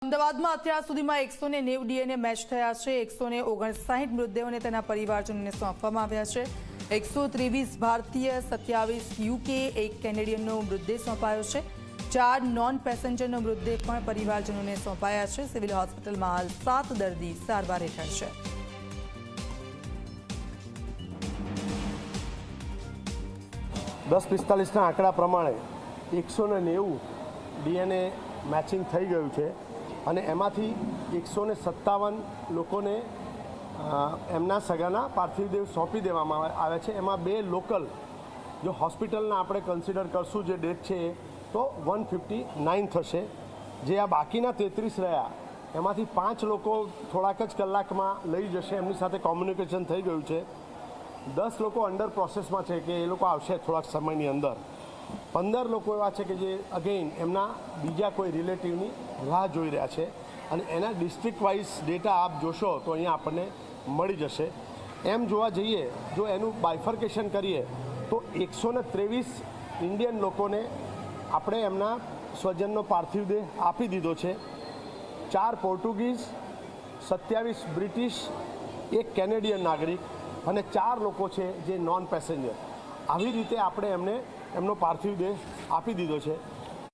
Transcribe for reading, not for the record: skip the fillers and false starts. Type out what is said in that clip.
અમદાવાદમાં અત્યાર સુધીમાં 190 ડીએનએ મેચ થયા છે। 159 મૃતદેહોને તેના પરિવારજનોને સોંપવામાં આવ્યા છે। 123 ભારતીય, 27 યુકે, 1 કેનેડિયનનો મૃતદેહ સોંપાયો છે। 4 નોન પેસેન્જરનો મૃતદેહ પણ પરિવારજનોને સોંપાયા છે। સિવિલ હોસ્પિટલમાં હાલ 7 દર્દી સારવાર હેઠળ છે। 10:45ના આંકડા પ્રમાણે 190 ડીએનએ મેચિંગ થઈ ગયું છે અને એમાંથી 157 લોકોને એમના સગાના પાર્થિવ દેહ સોંપી દેવામાં આવ્યા છે। એમાં 2 લોકલ, જો હોસ્પિટલના આપણે કન્સિડર કરશું જે ડેટ છે તો 159 થશે। જે આ બાકીના 33 રહ્યા એમાંથી 5 લોકો થોડાક જ કલાકમાં લઈ જશે, એમની સાથે કોમ્યુનિકેશન થઈ ગયું છે। 10 લોકો અંડર પ્રોસેસમાં છે કે એ લોકો આવશે થોડાક સમયની અંદર। 15 લોકો એવા છે કે જે અગેઇન એમના બીજા કોઈ રિલેટિવની રાહ જોઈ રહ્યા છે અને એના ડિસ્ટ્રિક્ટ વાઇઝ ડેટા આપ જોશો તો અહીંયા આપણને મળી જશે। એમ જોવા જઈએ, જો એનું બાયફર્કેશન કરીએ તો 123 ઇન્ડિયન લોકોને આપણે એમના સ્વજનનો પાર્થિવ દેહ આપી દીધો છે। 4 પોર્ટુગીઝ, 27 બ્રિટિશ, 1 કેનેડિયન નાગરિક અને 4 લોકો છે જે નોન પેસેન્જર। આવી રીતે આપણે એમનો પાર્થિવ દેહ આપી દીધો છે।